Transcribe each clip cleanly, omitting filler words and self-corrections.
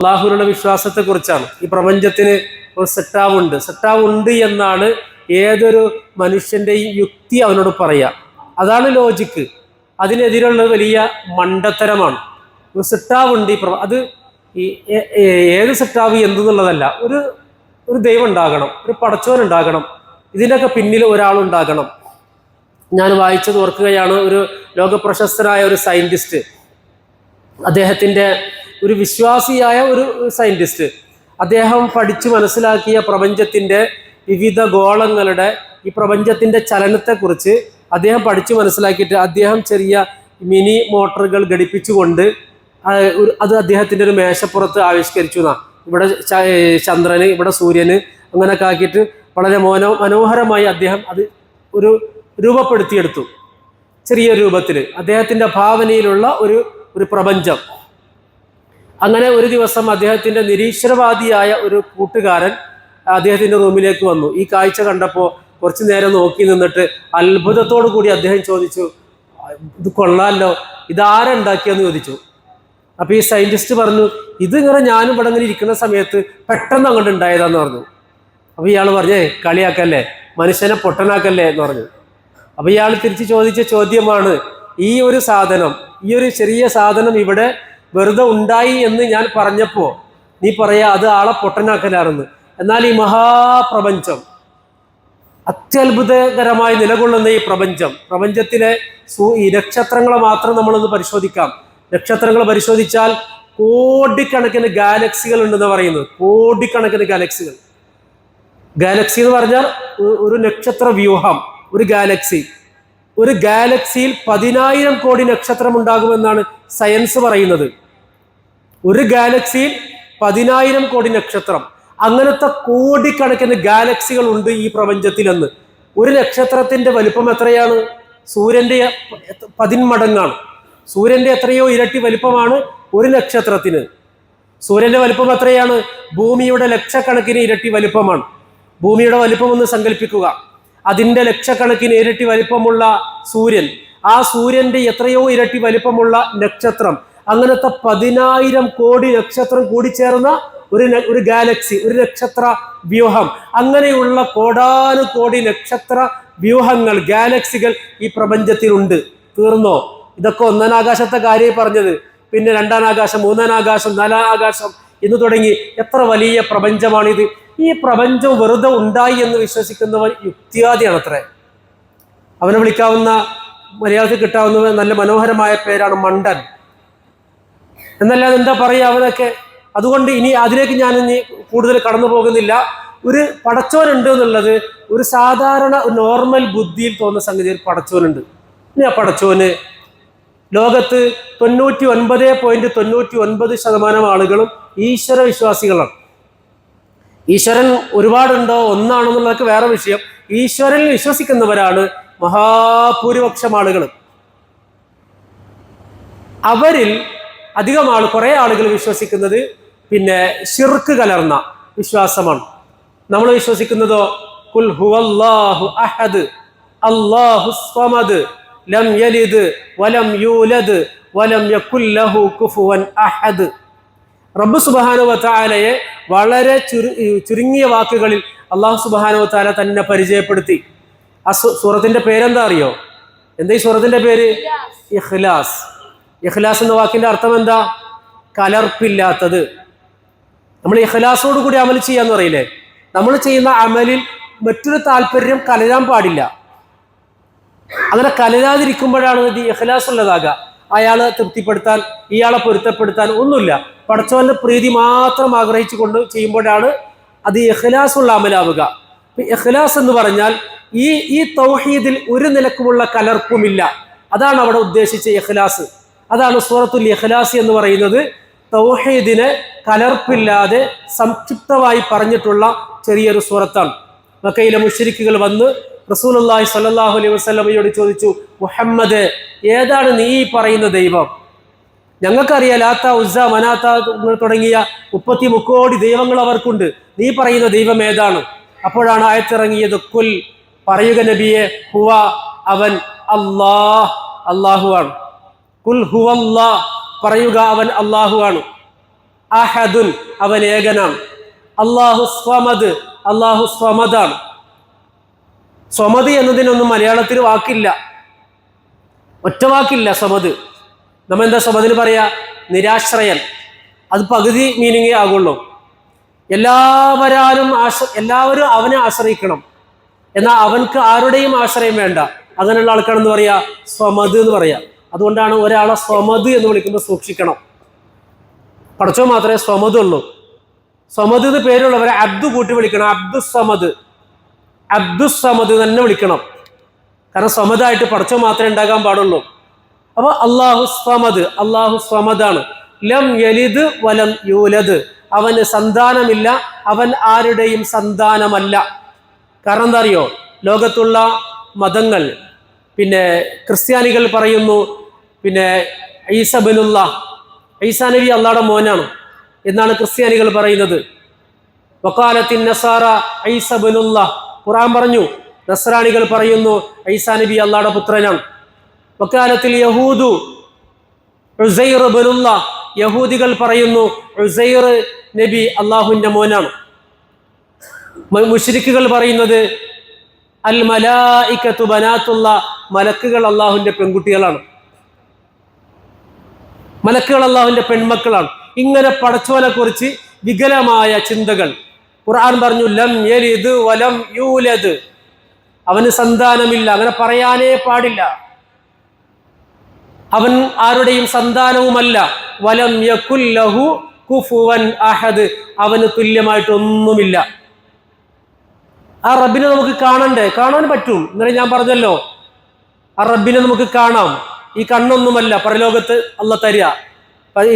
അള്ളാഹുവിനുള്ള വിശ്വാസത്തെക്കുറിച്ചാണ്. ഈ പ്രപഞ്ചത്തിന് ഒരു സെട്ടാവ് ഉണ്ട് എന്നാണ് ഏതൊരു മനുഷ്യൻ്റെയും യുക്തി അവനോട് പറയുക. അതാണ് ലോജിക്ക്. അതിനെതിരുള്ള വലിയ മണ്ടത്തരമാണ്. ഒരു സെട്ടാവുണ്ട് അത് ഈ ഏത് സെട്ടാവ് എന്തെന്നുള്ളതല്ല. ഒരു ദൈവം ഉണ്ടാകണം, ഒരു പടച്ചോൻ ഉണ്ടാകണം, ഇതിൻ്റെയൊക്കെ പിന്നിൽ ഒരാളുണ്ടാകണം. ഞാൻ വായിച്ചത് ഓർക്കുകയാണ്, ഒരു ലോകപ്രശസ്തനായ ഒരു സയൻറ്റിസ്റ്റ്, അദ്ദേഹത്തിൻ്റെ ഒരു വിശ്വാസിയായ ഒരു സയൻറ്റിസ്റ്റ്, അദ്ദേഹം പഠിച്ചു മനസ്സിലാക്കിയ പ്രപഞ്ചത്തിൻ്റെ വിവിധ ഗോളങ്ങളുടെ ഈ പ്രപഞ്ചത്തിൻ്റെ ചലനത്തെക്കുറിച്ച് അദ്ദേഹം പഠിച്ചു മനസ്സിലാക്കിയിട്ട് അദ്ദേഹം ചെറിയ മിനി മോട്ടറുകൾ ഘടിപ്പിച്ചുകൊണ്ട് അത് അദ്ദേഹത്തിൻ്റെ ഒരു മേശപ്പുറത്ത് ആവിഷ്കരിച്ചു എന്നാണ്. ഇവിടെ ചന്ദ്രന്, ഇവിടെ സൂര്യന്, അങ്ങനെയൊക്കെ ആക്കിയിട്ട് വളരെ മനോഹരമായി അദ്ദേഹം അത് രൂപപ്പെടുത്തിയെടുത്തു. ചെറിയ രൂപത്തിൽ അദ്ദേഹത്തിൻ്റെ ഭാവനയിലുള്ള ഒരു പ്രപഞ്ചം. അങ്ങനെ ഒരു ദിവസം അദ്ദേഹത്തിൻ്റെ നിരീശ്വരവാദിയായ ഒരു കൂട്ടുകാരൻ അദ്ദേഹത്തിൻ്റെ റൂമിലേക്ക് വന്നു. ഈ കാഴ്ച കണ്ടപ്പോൾ കുറച്ചു നേരം നോക്കി നിന്നിട്ട് അത്ഭുതത്തോടു കൂടി അദ്ദേഹം ചോദിച്ചു, ഇത് കൊള്ളാമല്ലോ, ഇതാരുണ്ടാക്കിയെന്ന് ചോദിച്ചു. അപ്പോൾ ഈ സയൻറ്റിസ്റ്റ് പറഞ്ഞു, ഇതിങ്ങനെ ഞാനും ഇവിടെ ഇങ്ങനെ ഇരിക്കുന്ന സമയത്ത് പെട്ടെന്ന് അങ്ങോട്ട് ഉണ്ടായതാന്ന് പറഞ്ഞു. അപ്പോൾ ഇയാൾ പറഞ്ഞേ, കളിയാക്കല്ലേ, മനുഷ്യനെ പൊട്ടനാക്കല്ലേ എന്ന് പറഞ്ഞു. അപ്പോൾ ഇയാൾ തിരിച്ച് ചോദിച്ച ചോദ്യമാണ്, ഈ ഒരു സാധനം, ഈ ഒരു ചെറിയ സാധനം ഇവിടെ വെറുതെ ഉണ്ടായി എന്ന് ഞാൻ പറഞ്ഞപ്പോൾ നീ പറയാ അത് ആളെ പൊട്ടനാക്കലാണെന്ന്. എന്നാൽ ഈ മഹാപ്രപഞ്ചം, അത്യത്ഭുതകരമായി നിലകൊള്ളുന്ന ഈ പ്രപഞ്ചത്തിലെ ഈ നക്ഷത്രങ്ങളെ മാത്രം നമ്മളൊന്ന് പരിശോധിക്കാം. നക്ഷത്രങ്ങൾ പരിശോധിച്ചാൽ കോടിക്കണക്കിന് ഗാലക്സികൾ ഉണ്ടെന്ന് പറയുന്നത്. കോടിക്കണക്കിന് ഗാലക്സികൾ. ഗാലക്സി എന്ന് പറഞ്ഞാൽ ഒരു നക്ഷത്ര വ്യൂഹം, ഒരു ഗാലക്സിയിൽ 10,000 കോടി നക്ഷത്രം ഉണ്ടാകുമെന്നാണ് സയൻസ് പറയുന്നത്. ഒരു ഗാലക്സിയിൽ 10,000 കോടി നക്ഷത്രം. അങ്ങനത്തെ കോടിക്കണക്കിന് ഗാലക്സികൾ ഉണ്ട് ഈ പ്രപഞ്ചത്തിലെന്ന്. ഒരു നക്ഷത്രത്തിന്റെ വലിപ്പം എത്രയാണ്? സൂര്യന്റെ 10 മടങ്ങാണ്. സൂര്യന്റെ എത്രയോ ഇരട്ടി വലിപ്പമാണ് ഒരു നക്ഷത്രത്തിന്. സൂര്യന്റെ വലിപ്പം എത്രയാണ്? ഭൂമിയുടെ ലക്ഷക്കണക്കിന് ഇരട്ടി വലിപ്പമാണ്. ഭൂമിയുടെ വലിപ്പം ഒന്ന് സങ്കല്പിക്കുക. അതിൻ്റെ ലക്ഷക്കണക്കിന് ഇരട്ടി വലിപ്പമുള്ള സൂര്യൻ, ആ സൂര്യന്റെ എത്രയോ ഇരട്ടി വലിപ്പമുള്ള നക്ഷത്രം, അങ്ങനത്തെ 10,000 കോടി നക്ഷത്രം കൂടിച്ചേർന്ന ഒരു ഗാലക്സി, ഒരു നക്ഷത്ര വ്യൂഹം. അങ്ങനെയുള്ള കോടാനുകോടി നക്ഷത്ര വ്യൂഹങ്ങൾ, ഗാലക്സികൾ ഈ പ്രപഞ്ചത്തിലുണ്ട്. തീർന്നോ? ഇതൊക്കെ ഒന്നാം ആകാശത്തെ കാര്യം പറഞ്ഞത്. പിന്നെ 2ാം ആകാശം, 3ാം ആകാശം, 4ാം ആകാശം എന്ന് തുടങ്ങി എത്ര വലിയ പ്രപഞ്ചമാണിത്. ഈ പ്രപഞ്ചം വെറുതെ ഉണ്ടായി എന്ന് വിശ്വസിക്കുന്നവൻ യുക്തിവാദിയാണ് അത്രേ. അവനെ വിളിക്കാവുന്ന, മലയാളത്തിൽ കിട്ടാവുന്ന നല്ല മനോഹരമായ പേരാണ് മണ്ടൻ എന്നല്ലാതെ എന്താ പറയുക അവനൊക്കെ. അതുകൊണ്ട് ഇനി അതിലേക്ക് ഞാൻ കൂടുതൽ കടന്നു പോകുന്നില്ല. ഒരു പടച്ചോനുണ്ട് എന്നുള്ളത് ഒരു സാധാരണ നോർമൽ ബുദ്ധിയിൽ തോന്നുന്ന സംഗതി. ഒരു പടച്ചോനുണ്ട്. ഇനി ആ പടച്ചോന് ലോകത്ത് 99.99% ആളുകളും ഈശ്വര വിശ്വാസികളാണ്. ഈശ്വരൻ ഒരുപാടുണ്ടോ, ഒന്നാണെന്നുള്ളതൊക്കെ വേറെ വിഷയം. ഈശ്വരനിൽ വിശ്വസിക്കുന്നവരാണ് മഹാഭൂരിപക്ഷം ആളുകൾ. അവരിൽ കുറേ ആളുകൾ വിശ്വസിക്കുന്നത് പിന്നെ ശിർക്ക് കലർന്ന വിശ്വാസമാണ്. നമ്മൾ വിശ്വസിക്കുന്നതോ ഖുൽ ഹുവല്ലാഹു അഹദ് അല്ലാഹുസ് സമദ് ലം യലിദ് വലം യൂലദ് വലം യകുൽ ലഹു കുഫുവൻ അഹദ്. റബ്ബ് സുബ്ഹാനഹു വ തആലയെ വളരെ ചുരുങ്ങിയ വാക്കുകളിൽ അല്ലാഹു സുബ്ഹാനഹു വ തആല തന്നെ പരിചയപ്പെടുത്തി. ആ സൂറത്തിന്റെ പേരെന്താ അറിയോ? എന്താ ഈ സൂറത്തിന്റെ പേര്? ഇഖ്ലാസ്. ഇഖ്ലാസ് എന്ന വാക്കിന്റെ അർത്ഥം എന്താ? കലർപ്പില്ലാത്തത്. നമ്മൾ ഇഖ്ലാസോട് കൂടി അമൽ ചെയ്യാന്ന് പറയില്ലേ? നമ്മൾ ചെയ്യുന്ന അമലിൽ മറ്റൊരു താല്പര്യം കലരാൻ പാടില്ല. അങ്ങനെ കലരാതിരിക്കുമ്പോഴാണ് ഇത് ഇഖ്ലാസ് ഉള്ളതാകുക. അയാളെ തൃപ്തിപ്പെടുത്താൻ, ഇയാളെ പൊരുത്തപ്പെടുത്താൻ ഒന്നുമില്ല. പടച്ചവന്റെ പ്രീതി മാത്രം ആഗ്രഹിച്ചുകൊണ്ട് ചെയ്യുമ്പോഴാണ് അത് ഇഖ്ലാസ് ഉള്ള അമലാവുക. ഇഖ്ലാസ് എന്ന് പറഞ്ഞാൽ ഈ തൗഹീദിൽ ഒരു നിലക്കുമുള്ള കലർപ്പുമില്ല. അതാണ് അവിടെ ഉദ്ദേശിച്ച ഇഖ്ലാസ്. അതാണ് സൂറത്തുൽ ഇഖ്ലാസ് എന്ന് പറയുന്നത്. തൗഹീദിനെ കലർപ്പില്ലാതെ സംക്ഷിപ്തമായി പറഞ്ഞിട്ടുള്ള ചെറിയൊരു സൂറത്താണ്. മക്കയിലെ മുശ്രിക്കുകൾ വന്ന് റസൂലുള്ളാഹി സ്വല്ലല്ലാഹു അലൈഹി വസല്ലമയോട് ചോദിച്ചു, മുഹമ്മദ്, ഏതാണ് നീ പറയുന്ന ദൈവം? ഞങ്ങൾക്കറിയാം ലാത്ത, ഉസ്സ, മനാത്ത തുടങ്ങിയ 33 കോടി ദൈവങ്ങൾ അവർക്കുണ്ട്. നീ പറയുന്ന ദൈവം ഏതാണ്? അപ്പോഴാണ് ആയത്തിറങ്ങിയത്, കുൽ, പറയുക നബിയെ, ഹുവ, അവൻ, അല്ലാഹു ആണ്. കുൽ ഹുവല്ലാഹ്, പറയുക അവൻ അല്ലാഹു ആണ്. അഹദുൻ അവൻ ഏകനാണ്. അല്ലാഹു സ്വമദ് അല്ലാഹു സ്വമദാണ്. സ്വമദ് എന്നതിനൊന്നും മലയാളത്തിൽ വാക്കില്ല, ഒറ്റ വാക്കില്ല സമദ്. നമ്മ എന്താ സമദിന് പറയാ? നിരാശ്രയൻ. അത് പകുതി മീനിങ്ങേ ആകുള്ളൂ. എല്ലാവരും അവനെ ആശ്രയിക്കണം, എന്നാൽ അവൻക്ക് ആരുടെയും ആശ്രയം വേണ്ട. അങ്ങനെയുള്ള ആൾക്കാണെന്ന് പറയാ സ്വമദ് എന്ന് പറയാ. അതുകൊണ്ടാണ് ഒരാളെ സ്വമദ് എന്ന് വിളിക്കുമ്പോൾ സൂക്ഷിക്കണം. പടച്ചോ മാത്രമേ സ്വമദ് ഉള്ളൂ. സ്വമദ് എന്ന് പേരുള്ളവരെ അബ്ദു കൂട്ടി വിളിക്കണം. അബ്ദുസ്സമദ് തന്നെ വിളിക്കണം. കാരണം സ്വമദായിട്ട് പടച്ചോ മാത്രമേ ഉണ്ടാകാൻ പാടുള്ളൂ. അപ്പൊ അല്ലാഹു സ്വമദ്, അല്ലാഹു സ്വമദാണ്. ലം യലിദ് വലം യൂലദ്, അവന് സന്താനമില്ല, അവൻ ആരുടെയും സന്താനമല്ല. കാരണം എന്താ അറിയോ? ലോകത്തുള്ള മതങ്ങൾ, പിന്നെ ക്രിസ്ത്യാനികൾ പറയുന്നു ഈസാ നബി അള്ളാഹുടെ മോനാണ് എന്നാണ് ക്രിസ്ത്യാനികൾ പറയുന്നത്. വഖാലത്തിൻ നസാറ ഈസാ ഇബ്നുല്ലാഹ്, ഖുർആൻ പറഞ്ഞു. നസ്രാണികൾ പറയുന്നു ഈസാ നബി അള്ളാഹുടെ പുത്രനാണ്. വഖാലത്തിൽ യഹൂദു ഉസൈർ ഇബ്നുല്ലാഹ്, യഹൂദികൾ പറയുന്നു ഉസൈർ നബി അള്ളാഹുവിന്റെ മോനാണ്. മുശ്രിക്കുകൾ പറയുന്നത് അൽ മലായികത്തു ബനാത്തുല്ലാഹ്, മലക്കുകൾ അള്ളാഹുവിന്റെ പെൺകുട്ടികളാണ്, മലക്കുകൾ അള്ളാഹുവിന്റെ പെൺമക്കളാണ്. ഇങ്ങനെ പടച്ചോനെ കുറിച്ച് വികലമായ ചിന്തകൾ. ഖുർആൻ പറഞ്ഞു ലം യലിദ് വലം യൂലദ്, അവന് സന്താനമില്ല, അങ്ങനെ പറയാനേ പാടില്ല. അവൻ ആരുടെയും സന്താനവുമല്ല. വലം യകുൽ ലഹു കുഫുവൻ അഹദ്, അവന് തുല്യമായിട്ടൊന്നുമില്ല. ആ റബ്ബിനെ നമുക്ക് കാണണ്ടേ? കാണാൻ പറ്റും. ഇന്നലെ ഞാൻ പറഞ്ഞല്ലോ, ആ റബ്ബിനെ നമുക്ക് കാണാം. ഈ കണ്ണൊന്നുമല്ല പരലോകത്ത് അല്ലാഹ് തരിക.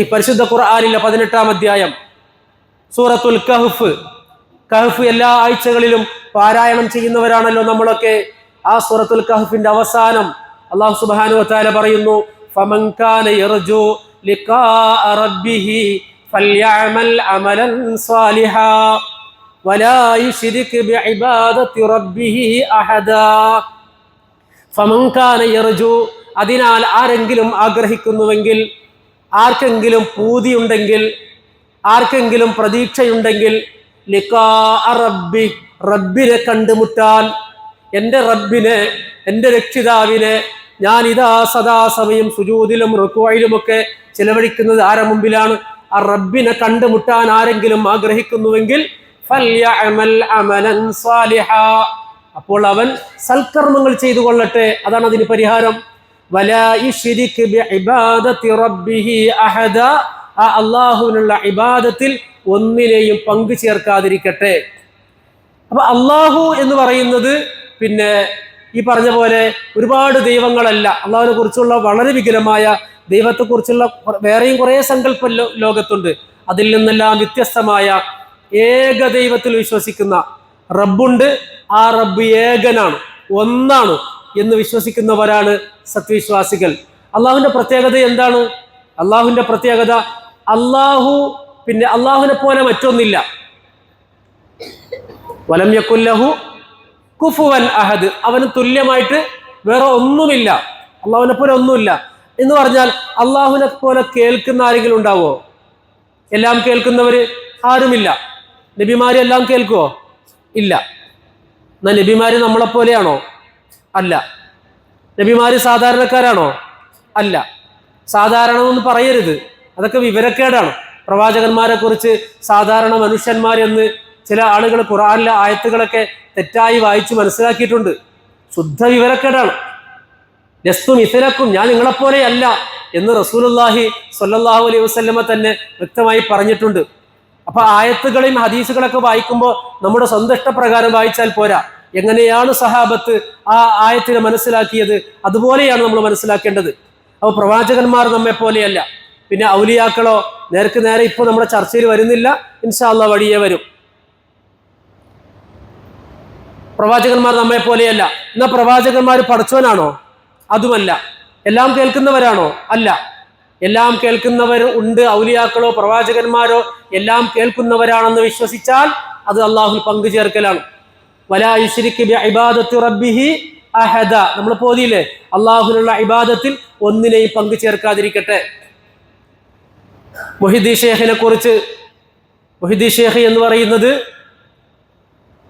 ഈ പരിശുദ്ധ ഖുർആനിലെ 18-ാം അധ്യായം സൂറത്തുൽ കഹ്ഫ് എല്ലാ ആഴ്ചകളിലും പാരായണം ചെയ്യുന്നവരാണല്ലോ നമ്മളൊക്കെ. ആ സൂറത്തുൽ കഹ്ഫിന്റെ അവസാനം അല്ലാഹു സുബ്ഹാനഹു വ തആല പറയുന്നു, ഫമൻ കാന യർജു ലിഖാഅ റബ്ബിഹി ഫൽയഅമൽ അമലൻ സാലിഹാ വലാ യുശ്രിക് ബിഇബാദത്തി റബ്ബിഹി അഹദാ. ഫമൻ കാന യർജു, അതിനാൽ ആരെങ്കിലും ആഗ്രഹിക്കുന്നുവെങ്കിൽ, ആർക്കെങ്കിലും പൂതിയുണ്ടെങ്കിൽ, ആർക്കെങ്കിലും പ്രതീക്ഷയുണ്ടെങ്കിൽ, ലിഖാഅ റബ്ബി, റബ്ബിനെ കണ്ടുമുട്ടാൻ, എൻ്റെ റബ്ബിനെ, എൻ്റെ രക്ഷിതാവിനെ ഞാൻ ഇതാ സദാസമയം സുജൂദിലും റുക്വയിലുമൊക്കെ ചിലവഴിക്കുന്നത് ആരുടെ മുമ്പിലാണ്? ആ റബ്ബിനെ കണ്ടുമുട്ടാൻ ആരെങ്കിലും ആഗ്രഹിക്കുന്നുവെങ്കിൽ ഫൽയഅമൽ അമലൻ സാലിഹാ, അപ്പോൾ അവൻ സൽക്കർമ്മങ്ങൾ ചെയ്തു കൊള്ളട്ടെ. അതാണ് അതിന് പരിഹാരം. വലാ യുശ്രിക് ബിഇബാദത്തി റബ്ബിഹി അഹദ, ആ അല്ലാഹുവിനുള്ള ഇബാദത്തിൽ ഒന്നിനെയും പങ്കു ചേർക്കാതിരിക്കട്ടെ. അപ്പൊ അള്ളാഹു എന്ന് പറയുന്നത് പിന്നെ ഈ പറഞ്ഞ പോലെ ഒരുപാട് ദൈവങ്ങളല്ല. അള്ളാഹുവിനെ കുറിച്ചുള്ള വളരെ വികലമായ ദൈവത്തെക്കുറിച്ചുള്ള വേറെയും കുറേ സങ്കല്പം ലോകത്തുണ്ട്. അതിൽ നിന്നെല്ലാം വ്യത്യസ്തമായ ഏക ദൈവത്തിൽ വിശ്വസിക്കുന്ന റബ്ബുണ്ട്. ആ റബ്ബ് ഏകനാണ്, ഒന്നാണ് എന്ന് വിശ്വസിക്കുന്നവരാണ് സത്യവിശ്വാസികൾ. അള്ളാഹുവിന്റെ പ്രത്യേകത എന്താണ്? അള്ളാഹുവിന്റെ പ്രത്യേകത, അള്ളാഹുവിനെ പോലെ മറ്റൊന്നില്ല. വലം യകുൽ ലഹു കുഫുവൻ അഹദ്, അവന് തുല്യമായിട്ട് വേറെ ഒന്നുമില്ല. അള്ളാഹുവിനെ പോലെ ഒന്നുമില്ല എന്ന് പറഞ്ഞാൽ അള്ളാഹുവിനെ പോലെ കേൾക്കുന്ന ആരെങ്കിലും ഉണ്ടാവോ? എല്ലാം കേൾക്കുന്നവര് ആരുമില്ല. നബിമാര് എല്ലാം കേൾക്കുവോ? ഇല്ല. എന്നാ നബിമാര് നമ്മളെപ്പോലെയാണോ? അല്ല. നബിമാര് സാധാരണക്കാരാണോ? അല്ല. സാധാരണമെന്ന് പറയരുത്, അതൊക്കെ വിവരക്കേടാണ്. പ്രവാചകന്മാരെ കുറിച്ച് സാധാരണ മനുഷ്യന്മാരെന്ന് ചില ആളുകൾ ഖുർആനിലെ ആയത്തുകളൊക്കെ തെറ്റായി വായിച്ച് മനസ്സിലാക്കിയിട്ടുണ്ട്. ശുദ്ധ വിവരക്കേടാണ്. ലസ്തു മിഥലക്കും, ഞാൻ നിങ്ങളെപ്പോലെയല്ല എന്ന് റസൂലുള്ളാഹി സ്വല്ലല്ലാഹു അലൈഹി വസല്ലമ തന്നെ വ്യക്തമായി പറഞ്ഞിട്ടുണ്ട്. അപ്പൊ ആയത്തുകളെയും ഹദീസുകളൊക്കെ വായിക്കുമ്പോൾ നമ്മുടെ സ്വന്തം ഇഷ്ടപ്രകാരം വായിച്ചാൽ പോരാ. എങ്ങനെയാണ് സഹാബത്ത് ആ ആയത്തിനെ മനസ്സിലാക്കിയത്, അതുപോലെയാണ് നമ്മൾ മനസ്സിലാക്കേണ്ടത്. അപ്പോൾ പ്രവാചകന്മാർ നമ്മെ പോലെയല്ല. പിന്നെ ഔലിയാക്കളോ നേർക്ക് നേരെ ഇപ്പോൾ നമ്മുടെ ചർച്ചയിൽ വരുന്നില്ല, ഇൻഷാ അല്ലാഹ് വഴിയേ വരും. പ്രവാചകന്മാർ നമ്മെ പോലെയല്ല. എന്നാൽ പ്രവാചകന്മാർ പടച്ചോനാണോ? അതുമല്ല. എല്ലാം കേൾക്കുന്നവരാണോ? അല്ല. എല്ലാം കേൾക്കുന്നവർ ഉണ്ട്. ഔലിയാക്കളോ പ്രവാചകന്മാരോ എല്ലാം കേൾക്കുന്നവരാണെന്ന് വിശ്വസിച്ചാൽ അത് അള്ളാഹുൽ പങ്കു ചേർക്കലാണ്. വലാ യുശ്രിക് ബിഇബാദത്തി റബ്ബിഹി അഹദ, നമ്മൾ പോതിയില്ലേ, അള്ളാഹുവിനുള്ള ഇബാദത്തിൽ ഒന്നിനെയും പങ്കു ചേർക്കാതിരിക്കട്ടെ. മുഹിദ്ദീൻ ഷേഖിനെ കുറിച്ച്, മുഹിദ്ദീൻ ഷേഖ് എന്ന് പറയുന്നത്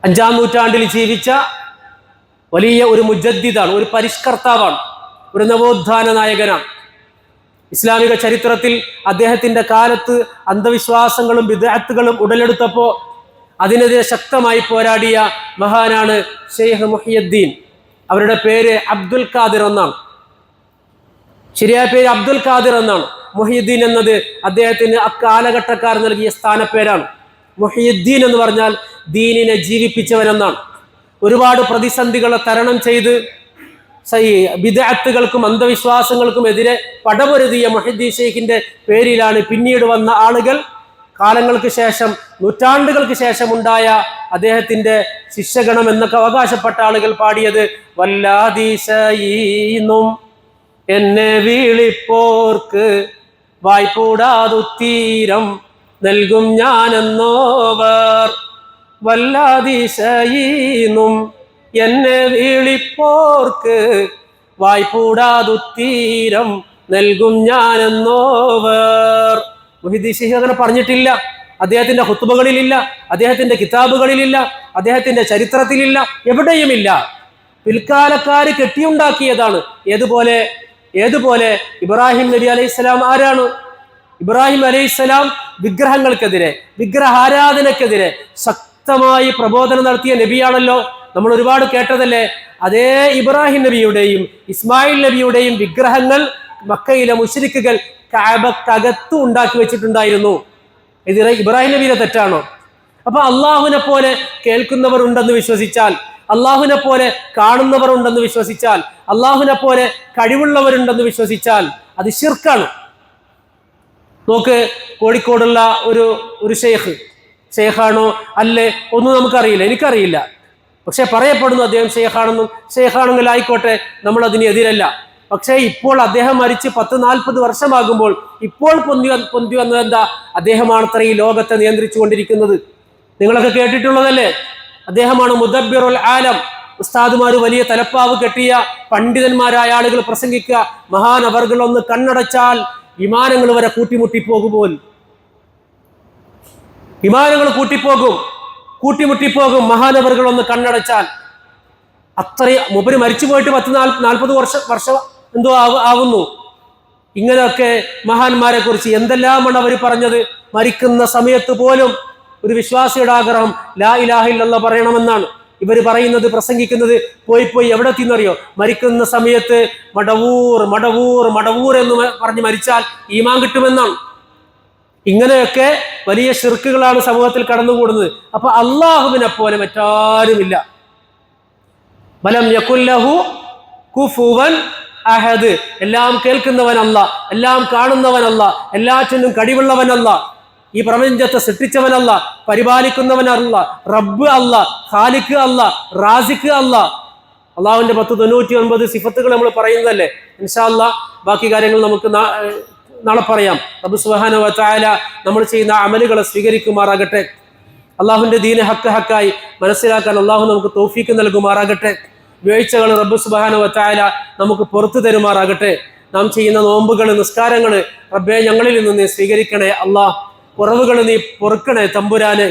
5-ാം നൂറ്റാണ്ടിൽ ജീവിച്ച വലിയ ഒരു മുജദ്ദിദാണ്, ഒരു പരിഷ്കർത്താവാണ്, ഒരു നവോത്ഥാന നായകനാണ്. ഇസ്ലാമിക ചരിത്രത്തിൽ അദ്ദേഹത്തിന്റെ കാലത്ത് അന്ധവിശ്വാസങ്ങളും ബിദ്അത്തുകളും ഉടലെടുത്തപ്പോൾ അതിനെതിരെ ശക്തമായി പോരാടിയ മഹാനാണ് ഷെയ്ഖ് മുഹിയുദ്ദീൻ. അവരുടെ പേര് അബ്ദുൽ ഖാദിർ എന്നാണ്, ശരിയായ പേര് അബ്ദുൽ ഖാദിർ എന്നാണ്. മുഹിയുദ്ദീൻ എന്നത് അദ്ദേഹത്തിന് അക്കാലഘട്ടക്കാർ നൽകിയ സ്ഥാനപ്പേരാണ്. മുഹിയുദ്ദീൻ എന്ന് പറഞ്ഞാൽ ദീനിനെ ജീവിപ്പിച്ചവനെന്നാണ്. ഒരുപാട് പ്രതിസന്ധികളെ തരണം ചെയ്ത് ബിദ്അത്തുകൾക്കും അന്ധവിശ്വാസങ്ങൾക്കും എതിരെ പടപൊരുതിയ മുഹിദ്ദീൻ ഷെയ്ഖിന്റെ പേരിലാണ് പിന്നീട് വന്ന ആളുകൾ, കാലങ്ങൾക്ക് ശേഷം, നൂറ്റാണ്ടുകൾക്ക് ശേഷം ഉണ്ടായ അദ്ദേഹത്തിന്റെ ശിഷ്യഗണം എന്നൊക്കെ അവകാശപ്പെട്ട ആളുകൾ പാടിയത് വല്ലാതീശീന്നും എന്നെ വീളിപ്പോർക്ക് വായ്പൂടാതുത്തീരം നൽകും ഞാനെന്നോവർ. വല്ലാതീശീന്നും എന്നെ വീളിപ്പോർക്ക് വായ്പൂടാതുത്തീരം നൽകും ഞാനെന്നോവർ. മുഹിദ്ദീൻ ഷെയ്ഖ് അങ്ങനെ പറഞ്ഞിട്ടില്ല. അദ്ദേഹത്തിന്റെ ഖുത്ബകളിലില്ല, അദ്ദേഹത്തിന്റെ കിതാബുകളിലില്ല, അദ്ദേഹത്തിന്റെ ചരിത്രത്തിലില്ല, എവിടെയുമില്ല. പിൽക്കാലക്കാര് കെട്ടിയുണ്ടാക്കിയതാണ്. ഏതുപോലെ ഇബ്രാഹിം നബി അലൈഹിസ്സലാം ആരാണ്? ഇബ്രാഹിം അലൈഹിസ്സലാം വിഗ്രഹങ്ങൾക്കെതിരെ, വിഗ്രഹാരാധനക്കെതിരെ ശക്തമായി പ്രബോധനം നടത്തിയ നബിയാണല്ലോ. നമ്മൾ ഒരുപാട് കേട്ടതല്ലേ. അതേ ഇബ്രാഹിം നബിയുടെയും ഇസ്മായിൽ നബിയുടെയും വിഗ്രഹങ്ങൾ മക്കയിലെ മുശ്രിക്കുകൾ കഅബക്കകത്ത് ഉണ്ടാക്കി വെച്ചിട്ടുണ്ടായിരുന്നു. ഇത് ഇബ്രാഹിം നബിയുടെ തെറ്റാണോ? അപ്പൊ അള്ളാഹുവിനെ പോലെ കേൾക്കുന്നവർ ഉണ്ടെന്ന് വിശ്വസിച്ചാൽ, അള്ളാഹുവിനെ പോലെ കാണുന്നവർ ഉണ്ടെന്ന് വിശ്വസിച്ചാൽ, അള്ളാഹുവിനെ പോലെ കഴിവുള്ളവരുണ്ടെന്ന് വിശ്വസിച്ചാൽ അത് ശിർക്കാണ്. നോക്ക്, കോഴിക്കോടുള്ള ഒരു ഷെയ്ഖാണോ അല്ലേ ഒന്നും നമുക്കറിയില്ല, എനിക്കറിയില്ല. പക്ഷെ പറയപ്പെടുന്നു അദ്ദേഹം ഷെയ്ഖാണെന്നും. ഷെയ്ഖാണെങ്കിൽ ആയിക്കോട്ടെ, നമ്മൾ അതിന് എതിരല്ല. പക്ഷേ ഇപ്പോൾ അദ്ദേഹം മരിച്ച് 10-40 വർഷമാകുമ്പോൾ ഇപ്പോൾ പൊന്തി വന്നത് എന്താ? അദ്ദേഹമാണത്ര ഈ ലോകത്തെ നിയന്ത്രിച്ചു കൊണ്ടിരിക്കുന്നത്. നിങ്ങളൊക്കെ കേട്ടിട്ടുള്ളതല്ലേ, അദ്ദേഹമാണ് മുദബ്ബിറുൽ ആലം. ഉസ്താദുമാർ വലിയ തലപ്പാവ് കെട്ടിയ പണ്ഡിതന്മാരായ ആളുകൾ പ്രസംഗിക്കുക, മഹാനവർകൾ ഒന്ന് കണ്ണടച്ചാൽ വിമാനങ്ങൾ വരെ കൂട്ടിമുട്ടിപ്പോകുമ്പോൾ, വിമാനങ്ങൾ കൂട്ടിമുട്ടിപ്പോകും മഹാനവറുകൾ ഒന്ന് കണ്ണടച്ചാൽ. അത്രയും മൂപ്പര് മരിച്ചു പോയിട്ട് 10-40 വർഷം എന്തോ ആവുന്നു. ഇങ്ങനെയൊക്കെ മഹാന്മാരെ കുറിച്ച് എന്തെല്ലാമാണ് അവർ പറഞ്ഞത്. മരിക്കുന്ന സമയത്ത് പോലും ഒരു വിശ്വാസിയുടെ ആഗ്രഹം ലാ ഇലാഹ ഇല്ലല്ലാഹ് പറയണമെന്നാണ്. ഇവർ പറയുന്നത്, പ്രസംഗിക്കുന്നത് പോയി എവിടെ എത്തിയെന്നറിയോ? മരിക്കുന്ന സമയത്ത് മടവൂർ മടവൂർ മടവൂർ എന്ന് പറഞ്ഞ് മരിച്ചാൽ ഈമാൻ കിട്ടുമെന്നാണ്. ഇങ്ങനെയൊക്കെ വലിയ ശിർക്കുകളാണ് സമൂഹത്തിൽ കടന്നുകൂടുന്നത്. അപ്പൊ അള്ളാഹുവിനെ പോലെ മറ്റാരുമില്ല. വലം യകുല്ലഹു കുഫുവൻ അഹദ്. എല്ലാം കേൾക്കുന്നവനല്ല, എല്ലാം കാണുന്നവനല്ല, എല്ലാറ്റിനും കഴിവുള്ളവനല്ല, ഈ പ്രപഞ്ചത്തെ സൃഷ്ടിച്ചവനല്ല, പരിപാലിക്കുന്നവനല്ല, റബ്ബ് അല്ല, ഖാലിഖ് അല്ല, റാസിഖ് അല്ല. അള്ളാഹുവിന്റെ 199 സിഫത്തുകൾ നമ്മൾ പറയുന്നതല്ലേ. ഇൻഷാ അല്ലാഹ് ബാക്കി കാര്യങ്ങൾ നമുക്ക് നാളെ പറയാം. റബ്ബ് സുബ്ഹാനഹു വ തആല നമ്മൾ ചെയ്യുന്ന അമലുകളെ സ്വീകരിക്കുമാറാകട്ടെ. അള്ളാഹുവിന്റെ ദീന് ഹക്കായി മനസ്സിലാക്കാൻ അള്ളാഹു നമുക്ക് തൗഫീക്ക് നൽകുമാറാകട്ടെ. വീഴ്ചകൾ റബ്ബ് സുബ്ഹാനഹു വ തആല നമുക്ക് പുറത്തു തരുമാറാകട്ടെ. നാം ചെയ്യുന്ന നോമ്പുകൾ, നിസ്കാരങ്ങൾ റബ്ബേ ഞങ്ങളിൽ നിന്ന് നീ സ്വീകരിക്കണേ. അള്ളാഹ് കുറവുകൾ നീ പൊറുക്കണേ തമ്പുരാന്.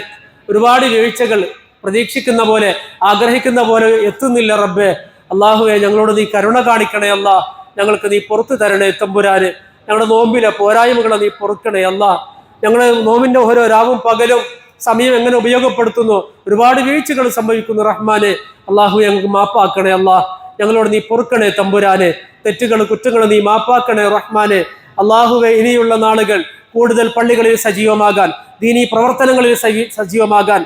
ഒരുപാട് വീഴ്ചകൾ പ്രതീക്ഷിക്കുന്ന പോലെ, ആഗ്രഹിക്കുന്ന പോലെ എത്തുന്നില്ല റബ്ബേ. അള്ളാഹുവെ ഞങ്ങളോട് നീ കരുണ കാണിക്കണേ. അള്ളാഹ് ഞങ്ങൾക്ക് നീ പുറത്തു തരണേ തമ്പുരാന്. ഞങ്ങളുടെ നോമ്പിലെ പോരായ്മകളെ നീ പൊറുക്കണേ. അള്ളാഹ് ഞങ്ങൾ നോമ്പിന്റെ ഓരോ രാവും പകലും സമയം എങ്ങനെ ഉപയോഗപ്പെടുത്തുന്നു, ഒരുപാട് വീഴ്ചകൾ സംഭവിക്കുന്നു റഹ്മാനെ. അള്ളാഹു ഞങ്ങൾക്ക് മാപ്പാക്കണേ. അള്ളാഹ് ഞങ്ങളോട് നീ പൊറുക്കണേ തമ്പുരാനെ. തെറ്റുകൾ കുറ്റങ്ങൾ നീ മാപ്പാക്കണേ റഹ്മാനെ. അള്ളാഹുവെ ഇനിയുള്ള നാളുകൾ കൂടുതൽ പള്ളികളിൽ സജീവമാകാൻ, ദീനീ പ്രവർത്തനങ്ങളിൽ സജീവമാകാൻ,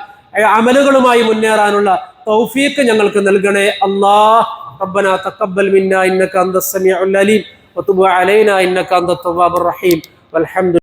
അമലുകളുമായി മുന്നേറാനുള്ള തൗഫീഖ് ഞങ്ങൾക്ക് നൽകണേ. അല്ലാഹ് റബ്ബനാ തഖബ്ബൽ മിന്നാ ഇന്നക അന്തസ് സമീഉൽ അലീം വതുബ് അലൈനാ ഇന്നക അന്തത് തവ്വാബുർ റഹീം. വൽഹംദു